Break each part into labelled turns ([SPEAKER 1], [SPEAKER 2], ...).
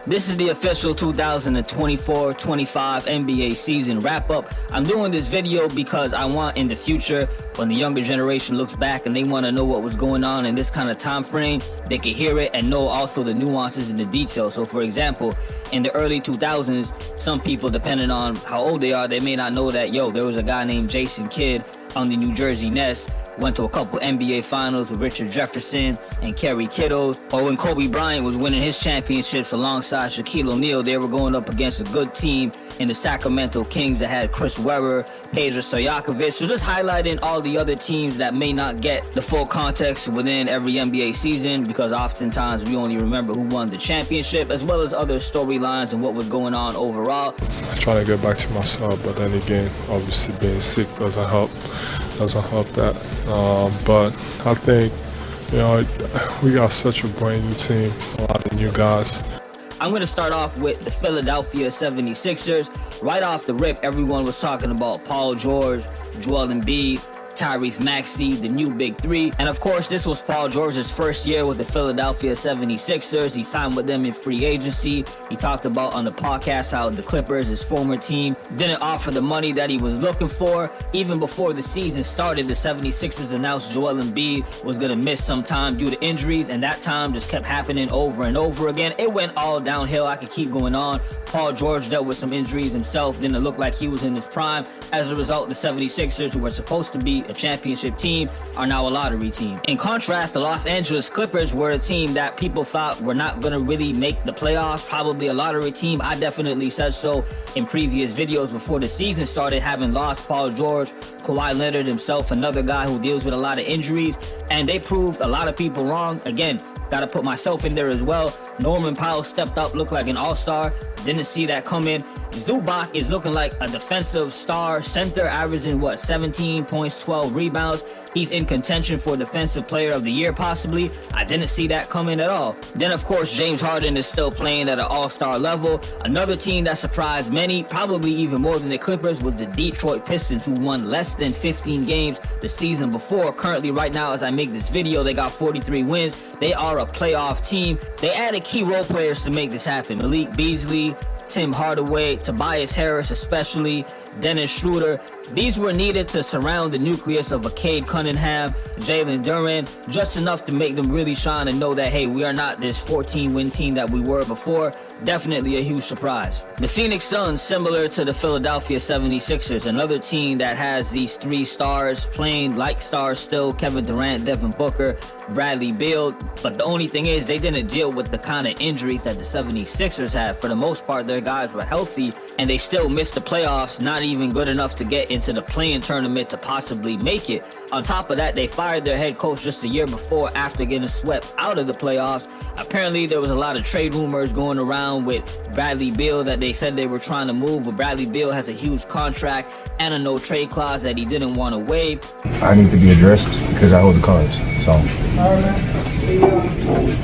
[SPEAKER 1] This is the official 2024-25 NBA season wrap-up. I'm doing this video because I want in the future, when the younger generation looks back and they want to know what was going on in this kind of time frame, they can hear it and know also the nuances and the details. So for example, in the early 2000s, some people, depending on how old they are, they may not know that, there was a guy named Jason Kidd on the New Jersey Nets, went to a couple NBA finals with Richard Jefferson and Kerry Kittles. Or when Kobe Bryant was winning his championships alongside Shaquille O'Neal, they were going up against a good team in the Sacramento Kings that had Chris Webber, Peja Stojakovic. So just highlighting all the other teams that may not get the full context within every NBA season, because oftentimes we only remember who won the championship, as well as other storylines and what was going on overall.
[SPEAKER 2] I try to get back to myself, but then again, obviously being sick doesn't help that. But I think, we got such a brand new team, a lot of new guys.
[SPEAKER 1] I'm going to start off with the Philadelphia 76ers. Right off the rip, everyone was talking about Paul George, Joel Embiid, Tyrese Maxey, the new big three. And of course, this was Paul George's first year with the Philadelphia 76ers. He signed with them in free agency. He talked about on the podcast how the Clippers, his former team, didn't offer the money that he was looking for. Even before the season started, the 76ers announced Joel Embiid was going to miss some time due to injuries, and that time just kept happening over and over again. It went all downhill. I could keep going on. Paul George dealt with some injuries himself. Didn't look like he was in his prime. As a result, the 76ers, who were supposed to be a championship team, are now a lottery team. In contrast, the Los Angeles Clippers were a team that people thought were not going to really make the playoffs, probably a lottery team. I definitely said so in previous videos before the season started, having lost Paul George, Kawhi Leonard himself, another guy who deals with a lot of injuries, and they proved a lot of people wrong. Again, gotta put myself in there as well. Norman Powell stepped up, looked like an all-star. Didn't see that coming. Zubac is looking like a defensive star center, averaging 17 points, 12 rebounds. He's in contention for Defensive Player of the Year, possibly. I didn't see that coming at all. Then, of course, James Harden is still playing at an all-star level. Another team that surprised many, probably even more than the Clippers, was the Detroit Pistons, who won less than 15 games the season before. Currently, right now, as I make this video, they got 43 wins. They are a playoff team. They added key role players to make this happen. Malik Beasley, Tim Hardaway, Tobias Harris especially, Dennis Schroeder. These were needed to surround the nucleus of Cade Cunningham, Jalen Duren, just enough to make them really shine and know that, hey, we are not this 14-win team that we were before. Definitely a huge surprise. The Phoenix Suns, similar to the Philadelphia 76ers, another team that has these three stars playing like stars still: Kevin Durant, Devin Booker, Bradley Beal. But the only thing is, they didn't deal with the kind of injuries that the 76ers had. For the most part, their guys were healthy, and they still missed the playoffs, not even good enough to get into the play-in tournament to possibly make it. On top of that, they fired their head coach just a year before after getting swept out of the playoffs. Apparently, there was a lot of trade rumors going around with Bradley Beal that they said they were trying to move, but Bradley Beal has a huge contract and a no-trade clause that he didn't want to waive.
[SPEAKER 3] I need to be addressed because I hold the cards. So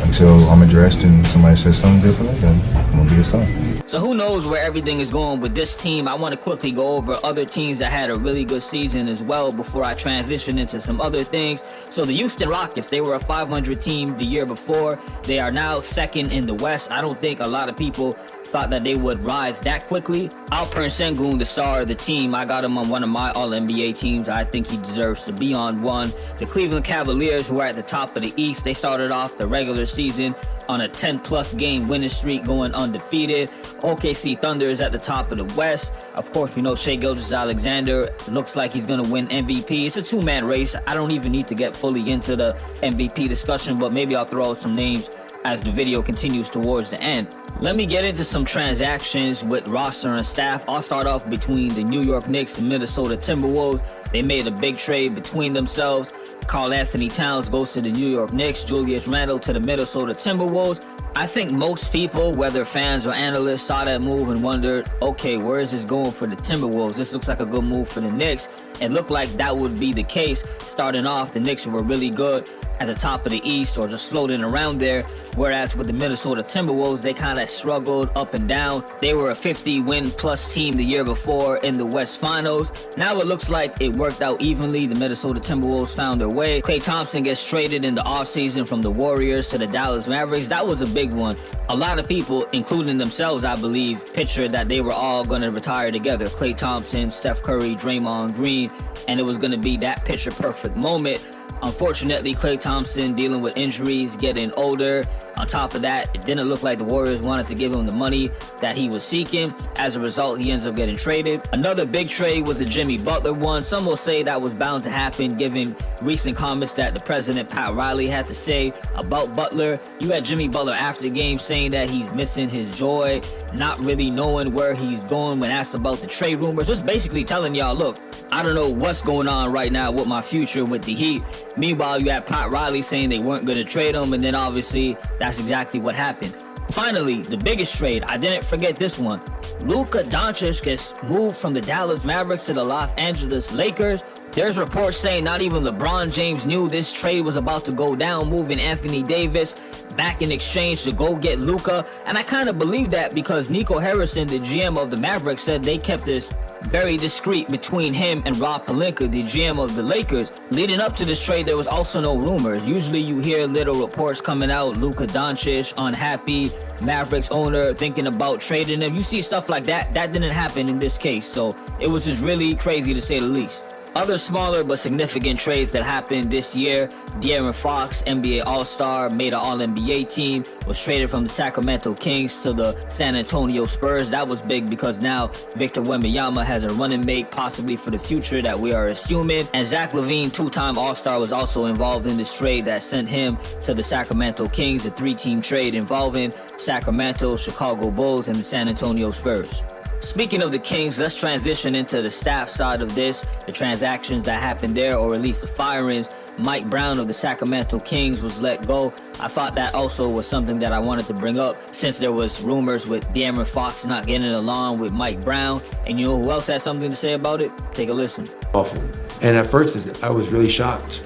[SPEAKER 3] until I'm addressed and somebody says something different, then I'm going to be a star.
[SPEAKER 1] So who knows where everything is going with this team. I want to quickly go over other teams that had a really good season as well before I transition into some other things. So the Houston Rockets, they were a 500 team the year before. They are now second in the West. I don't think a lot of people thought that they would rise that quickly. Alperen Sengun, the star of the team, I got him on one of my All-NBA teams. I think he deserves to be on one. The Cleveland Cavaliers, who are at the top of the East, they started off the regular season on a 10-plus game winning streak, going undefeated. OKC Thunder is at the top of the West. Of course, we know Shai Gilgeous-Alexander looks like he's going to win MVP. It's a two-man race. I don't even need to get fully into the MVP discussion, but maybe I'll throw out some names as the video continues towards the end. Let me get into some transactions with roster and staff. I'll start off between the New York Knicks and Minnesota Timberwolves. They made a big trade between themselves. Karl Anthony Towns goes to the New York Knicks, Julius Randle to the Minnesota Timberwolves. I think most people, whether fans or analysts, saw that move and wondered, okay, where is this going for the Timberwolves? This looks like a good move for the Knicks. It looked like that would be the case. Starting off, the Knicks were really good. at the top of the East or just floating around there. Whereas with the Minnesota Timberwolves, they kind of struggled up and down. They were a 50-win-plus team the year before in the West Finals. Now it looks like it worked out evenly. The Minnesota Timberwolves found their way. Klay Thompson gets traded in the offseason from the Warriors to the Dallas Mavericks. That was a big one. A lot of people, including themselves, I believe, pictured that they were all going to retire together. Klay Thompson, Steph Curry, Draymond Green, and it was going to be that picture-perfect moment. Unfortunately, Klay Thompson dealing with injuries, getting older. On top of that, it didn't look like the Warriors wanted to give him the money that he was seeking. As a result, he ends up getting traded. Another big trade was the Jimmy Butler one. Some will say that was bound to happen given recent comments that the president, Pat Riley, had to say about Butler. You had Jimmy Butler after the game saying that he's missing his joy, not really knowing where he's going when asked about the trade rumors. Just basically telling y'all, look, I don't know what's going on right now with my future with the Heat. Meanwhile, you had Pat Riley saying they weren't going to trade him, and then obviously that's exactly what happened. Finally, the biggest trade, I didn't forget this one. Luka Doncic gets moved from the Dallas Mavericks to the Los Angeles Lakers. There's reports saying not even LeBron James knew this trade was about to go down, moving Anthony Davis back in exchange to go get Luka. And I kind of believe that because Nico Harrison, the GM of the Mavericks, said they kept this very discreet between him and Rob Pelinka, the GM of the Lakers. Leading up to this trade, there was also no rumors. Usually you hear little reports coming out, Luka Doncic unhappy, Mavericks owner thinking about trading him. You see stuff like that. That didn't happen in this case, so it was just really crazy to say the least. Other smaller but significant trades that happened this year: De'Aaron Fox, NBA All-Star, made an All-NBA team, was traded from the Sacramento Kings to the San Antonio Spurs. That was big because now Victor Wembanyama has a running mate possibly for the future that we are assuming. And Zach LaVine, two-time All-Star, was also involved in this trade that sent him to the Sacramento Kings, a three-team trade involving Sacramento, Chicago Bulls, and the San Antonio Spurs. Speaking of the Kings, let's transition into the staff side of this, the transactions that happened there, or at least the firings. Mike Brown of the Sacramento Kings was let go. I thought that also was something that I wanted to bring up since there was rumors with De'Aaron Fox not getting along with Mike Brown. And you know who else had something to say about it? Take a listen.
[SPEAKER 4] Awful. And at first, I was really shocked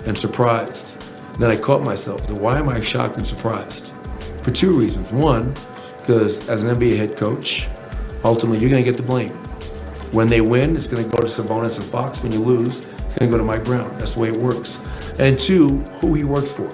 [SPEAKER 4] and surprised. Then I caught myself. Why am I shocked and surprised? For two reasons. One, because as an NBA head coach, ultimately, you're going to get the blame. When they win, it's going to go to Sabonis and Fox. When you lose, it's going to go to Mike Brown. That's the way it works. And two, who he works for.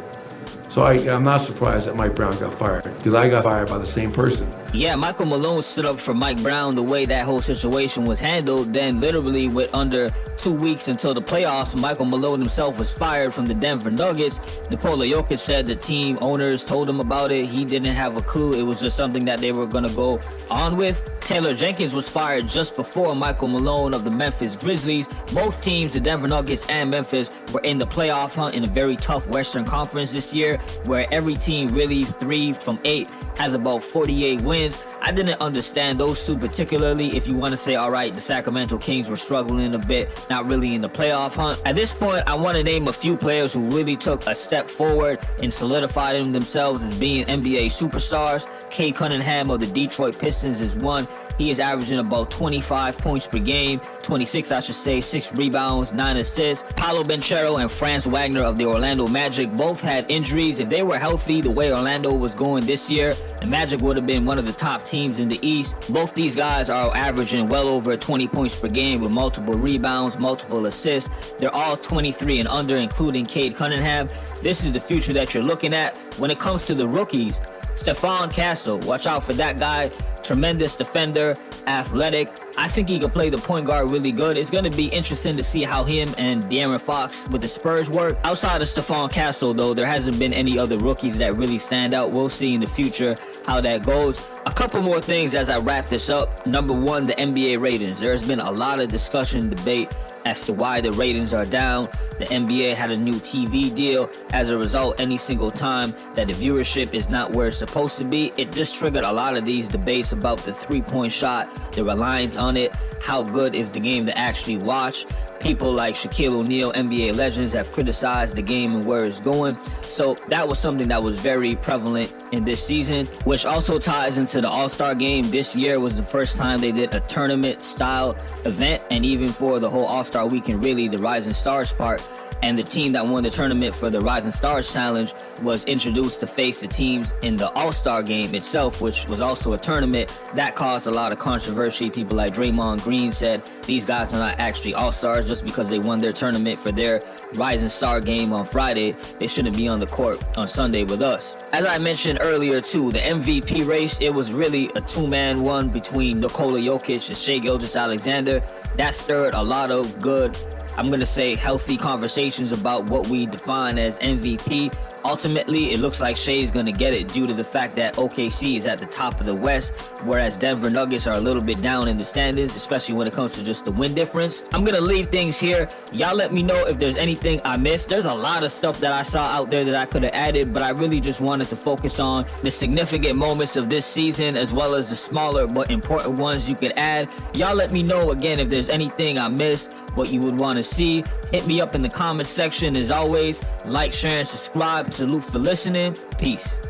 [SPEAKER 4] So I'm not surprised that Mike Brown got fired, because I got fired by the same person.
[SPEAKER 1] Yeah, Michael Malone stood up for Mike Brown the way that whole situation was handled. Then literally with under 2 weeks until the playoffs, Michael Malone himself was fired from the Denver Nuggets. Nikola Jokic said the team owners told him about it. He didn't have a clue. It was just something that they were going to go on with. Taylor Jenkins was fired just before Michael Malone of the Memphis Grizzlies. Both teams, the Denver Nuggets and Memphis, were in the playoff hunt in a very tough Western Conference this year, where every team really 3 from 8 has about 48 wins. I didn't understand those two particularly. If you want to say, all right, the Sacramento Kings were struggling a bit, not really in the playoff hunt. At this point, I want to name a few players who really took a step forward and solidified themselves as being NBA superstars. Cade Cunningham of the Detroit Pistons is one. He is averaging about 25 points per game, 26 I should say, 6 rebounds, 9 assists. Paolo Banchero and Franz Wagner of the Orlando Magic both had injuries. If they were healthy the way Orlando was going this year, the Magic would have been one of the top teams in the East. Both these guys are averaging well over 20 points per game with multiple rebounds, multiple assists. They're all 23 and under, including Cade Cunningham. This is the future that you're looking at. When it comes to the rookies, Stephon Castle, watch out for that guy. Tremendous defender, athletic. I think he could play the point guard really good. It's going to be interesting to see how him and De'Aaron Fox with the Spurs work. Outside of Stephon Castle, though, there hasn't been any other rookies that really stand out. We'll see in the future how that goes. A couple more things as I wrap this up. Number one, the NBA ratings. There's been a lot of discussion, debate as to why the ratings are down. The NBA had a new TV deal. As a result, any single time that the viewership is not where it's supposed to be, it just triggered a lot of these debates about the three-point shot, the reliance on it, how good is the game to actually watch. People like Shaquille O'Neal, NBA legends, have criticized the game and where it's going. So that was something that was very prevalent in this season, which also ties into the All-Star game. This year was the first time they did a tournament-style event, and even for the whole All-Star weekend, really, the Rising Stars part. and the team that won the tournament for the Rising Stars Challenge was introduced to face the teams in the All-Star game itself, which was also a tournament that caused a lot of controversy. People like Draymond Green said these guys are not actually All-Stars just because they won their tournament for their Rising Star game on Friday. They shouldn't be on the court on Sunday with us. As I mentioned earlier too, the MVP race, it was really a two-man one between Nikola Jokic and Shai Gilgeous-Alexander. That stirred a lot of good, I'm going to say healthy conversations about what we define as MVP. Ultimately, it looks like Shai's going to get it due to the fact that OKC is at the top of the West, whereas Denver Nuggets are a little bit down in the standings, especially when it comes to just the win difference. I'm going to leave things here. Y'all let me know if there's anything I missed. There's a lot of stuff that I saw out there that I could have added, but I really just wanted to focus on the significant moments of this season as well as the smaller but important ones you could add. Y'all let me know again if there's anything I missed, what you would want to see. Hit me up in the comment section. As always, like, share, and subscribe. Salute for listening. Peace.